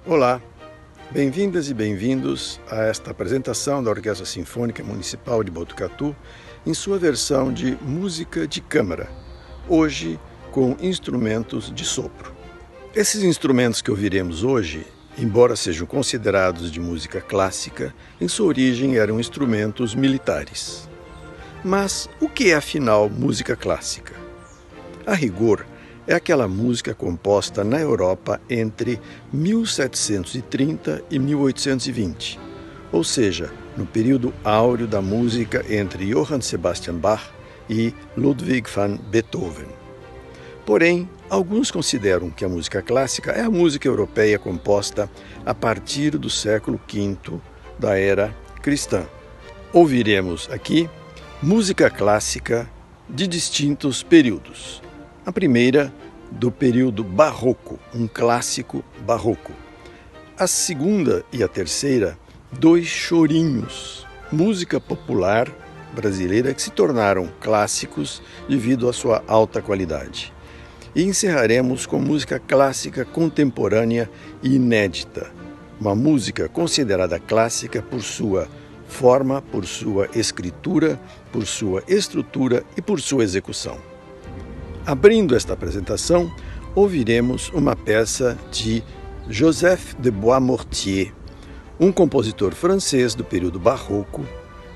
Olá, bem-vindas e bem-vindos a esta apresentação da Orquestra Sinfônica Municipal de Botucatu em sua versão de música de câmara, hoje com instrumentos de sopro. Esses instrumentos que ouviremos hoje, embora sejam considerados de música clássica, em sua origem eram instrumentos militares. Mas o que é afinal música clássica? A rigor, é aquela música composta na Europa entre 1730 e 1820, ou seja, no período áureo da música entre Johann Sebastian Bach e Ludwig van Beethoven. Porém, alguns consideram que a música clássica é a música europeia composta a partir do século V da era cristã. Ouviremos aqui música clássica de distintos períodos. A primeira, do período barroco, um clássico barroco. A segunda e a terceira, dois chorinhos, música popular brasileira que se tornaram clássicos devido à sua alta qualidade. E encerraremos com música clássica contemporânea e inédita, uma música considerada clássica por sua forma, por sua escritura, por sua estrutura e por sua execução. Abrindo esta apresentação, ouviremos uma peça de Joseph de Boismortier, um compositor francês do período barroco,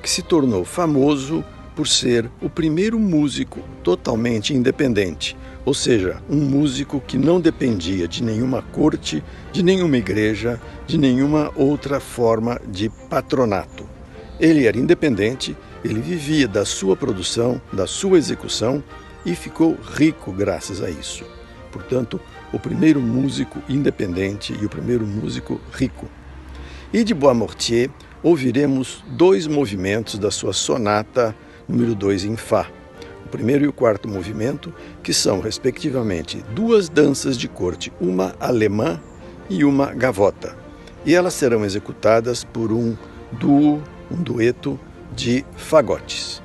que se tornou famoso por ser o primeiro músico totalmente independente, ou seja, um músico que não dependia de nenhuma corte, de nenhuma igreja, de nenhuma outra forma de patronato. Ele era independente, ele vivia da sua produção, da sua execução, e ficou rico graças a isso. Portanto, o primeiro músico independente e o primeiro músico rico. E de Boismortier ouviremos dois movimentos da sua sonata número 2 em Fá, o primeiro e o quarto movimento, que são, respectivamente, duas danças de corte, uma alemã e uma gavota. E elas serão executadas por um dueto de fagotes.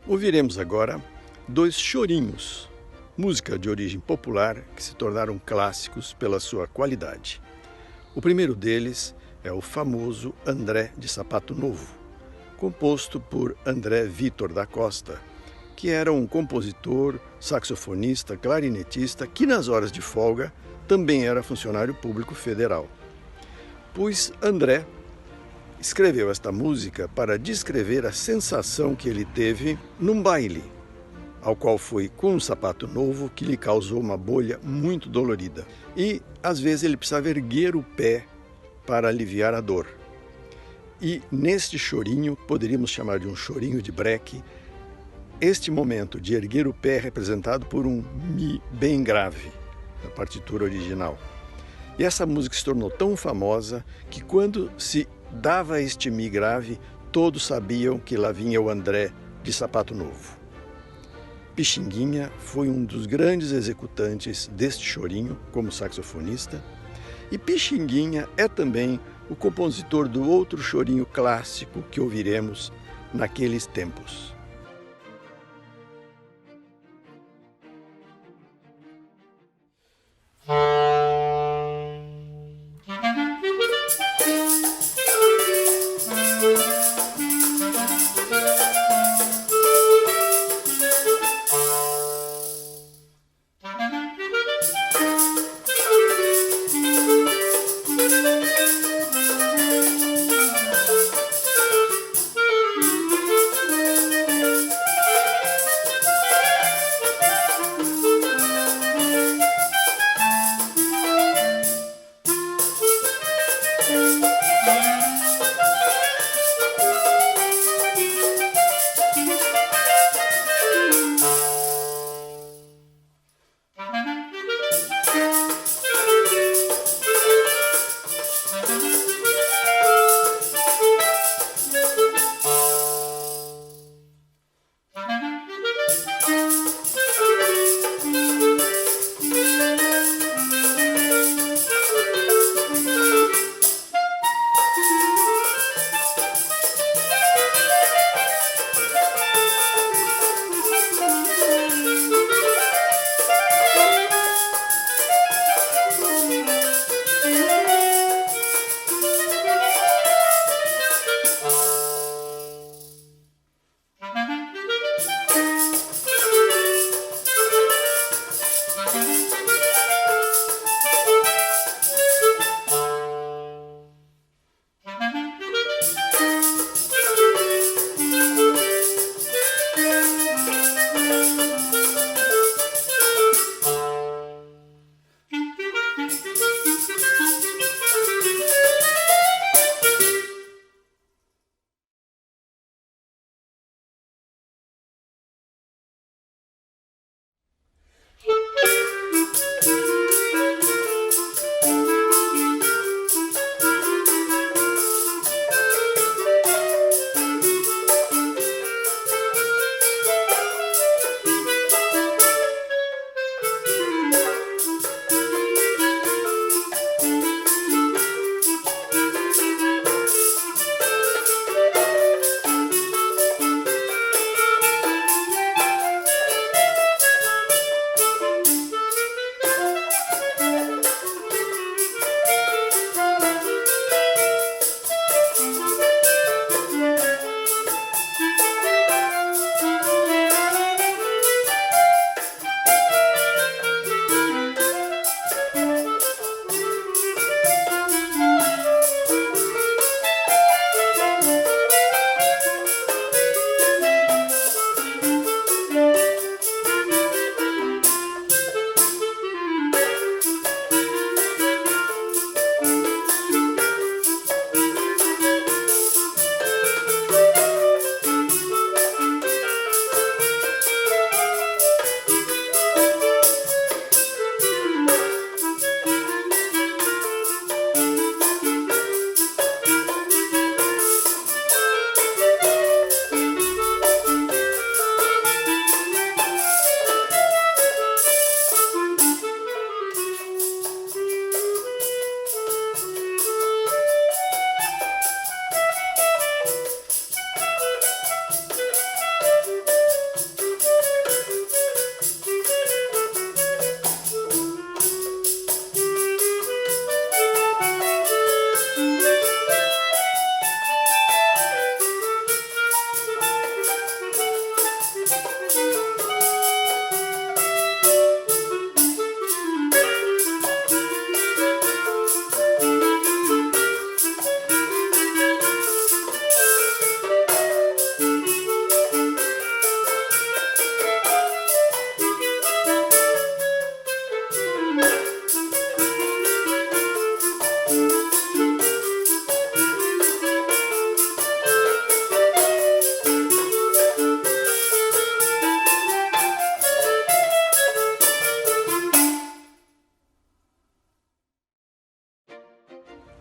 Ouviremos agora dois chorinhos, música de origem popular que se tornaram clássicos pela sua qualidade. O primeiro deles é o famoso André de Sapato Novo, composto por André Vitor da Costa, que era um compositor, saxofonista, clarinetista, que nas horas de folga também era funcionário público federal. Pois André escreveu esta música para descrever a sensação que ele teve num baile, ao qual foi com um sapato novo que lhe causou uma bolha muito dolorida. E, às vezes, ele precisava erguer o pé para aliviar a dor. E, neste chorinho, poderíamos chamar de um chorinho de breque, este momento de erguer o pé é representado por um Mi bem grave, na partitura original. E essa música se tornou tão famosa que quando se dava este Mi grave, todos sabiam que lá vinha o André de Sapato Novo. Pixinguinha foi um dos grandes executantes deste chorinho como saxofonista, e Pixinguinha é também o compositor do outro chorinho clássico que ouviremos naqueles tempos.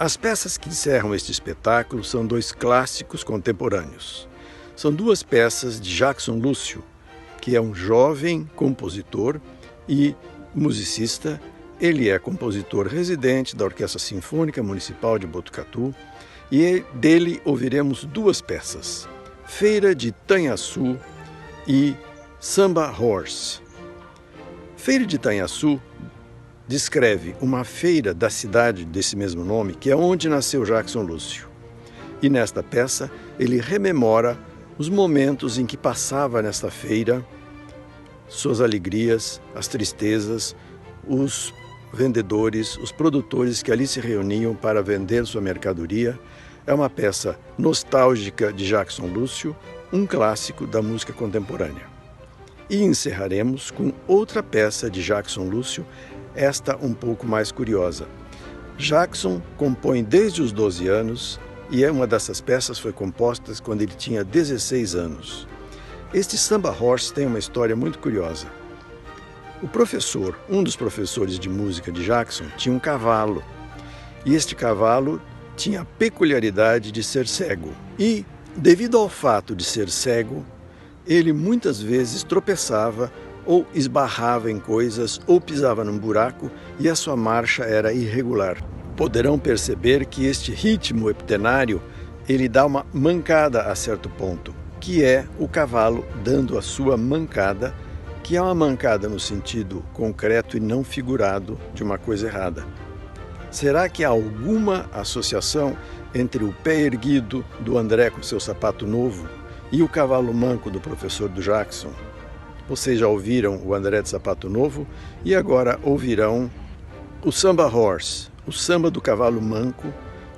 As peças que encerram este espetáculo são dois clássicos contemporâneos. São duas peças de Jackson Lúcio, que é um jovem compositor e musicista. Ele é compositor residente da Orquestra Sinfônica Municipal de Botucatu e dele ouviremos duas peças, Feira de Itanhaçu e Samba Horse. Feira de Itanhaçu descreve uma feira da cidade desse mesmo nome, que é onde nasceu Jackson Lúcio. E nesta peça ele rememora os momentos em que passava nesta feira, suas alegrias, as tristezas, os vendedores, os produtores que ali se reuniam para vender sua mercadoria. É uma peça nostálgica de Jackson Lúcio, um clássico da música contemporânea. E encerraremos com outra peça de Jackson Lúcio, esta um pouco mais curiosa. Jackson compõe desde os 12 anos e uma dessas peças foi composta quando ele tinha 16 anos. Este Samba Horse tem uma história muito curiosa. Um dos professores de música de Jackson, tinha um cavalo. E este cavalo tinha a peculiaridade de ser cego. E, devido ao fato de ser cego, ele muitas vezes tropeçava ou esbarrava em coisas ou pisava num buraco e a sua marcha era irregular. Poderão perceber que este ritmo heptenário, ele dá uma mancada a certo ponto, que é o cavalo dando a sua mancada, que é uma mancada no sentido concreto e não figurado de uma coisa errada. Será que há alguma associação entre o pé erguido do André com seu sapato novo e o cavalo manco do professor do Jackson? Vocês já ouviram o André de Sapato Novo e agora ouvirão o Samba Horse, o samba do cavalo manco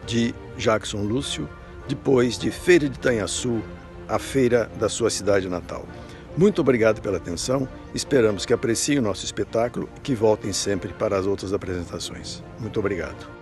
de Jackson Lúcio, depois de Feira de Itanhaçu, a feira da sua cidade natal. Muito obrigado pela atenção, esperamos que apreciem o nosso espetáculo e que voltem sempre para as outras apresentações. Muito obrigado.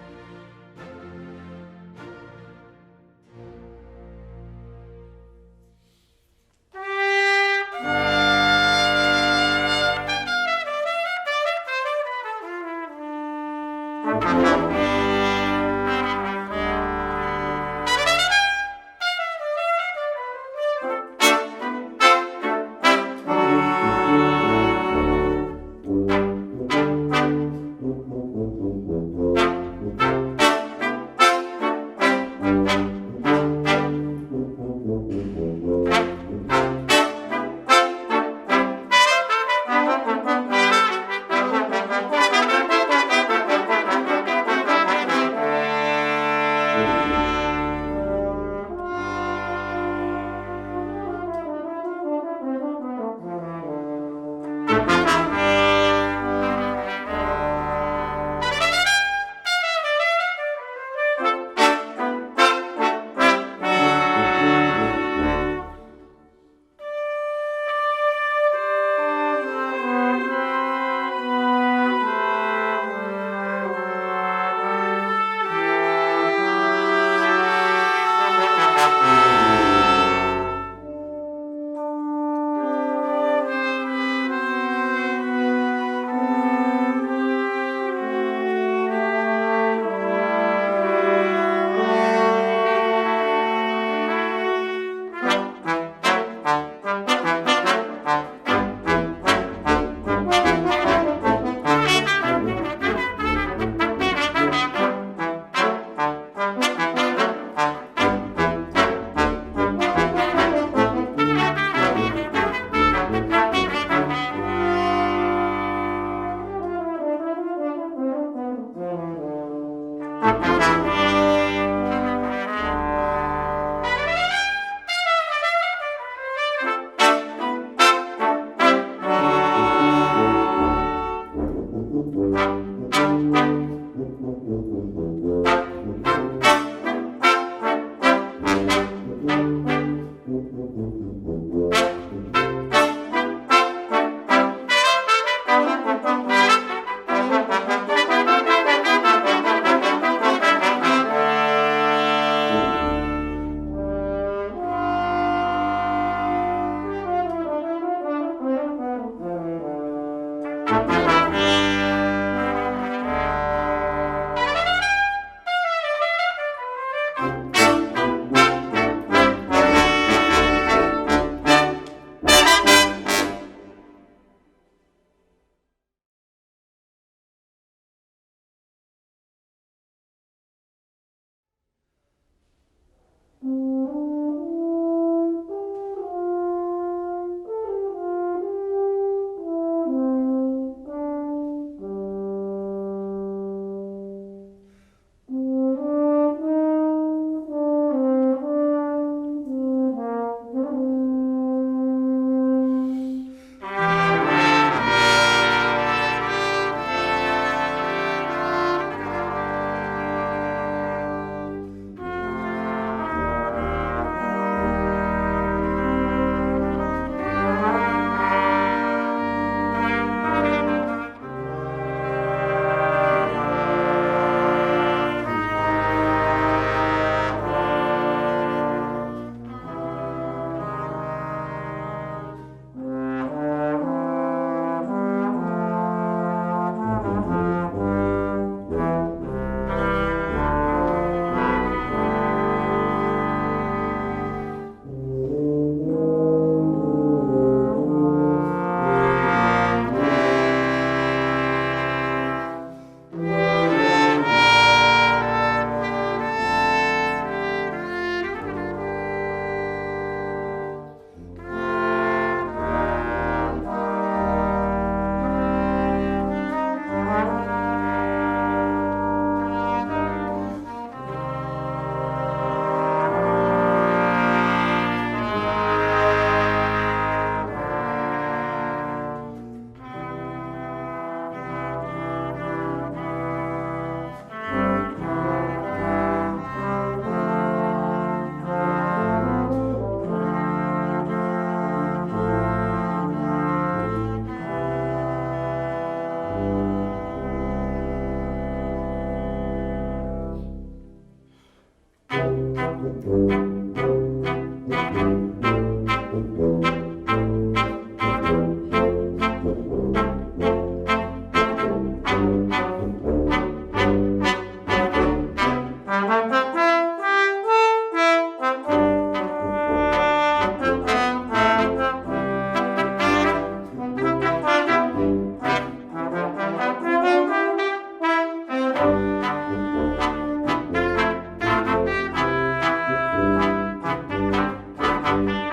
Música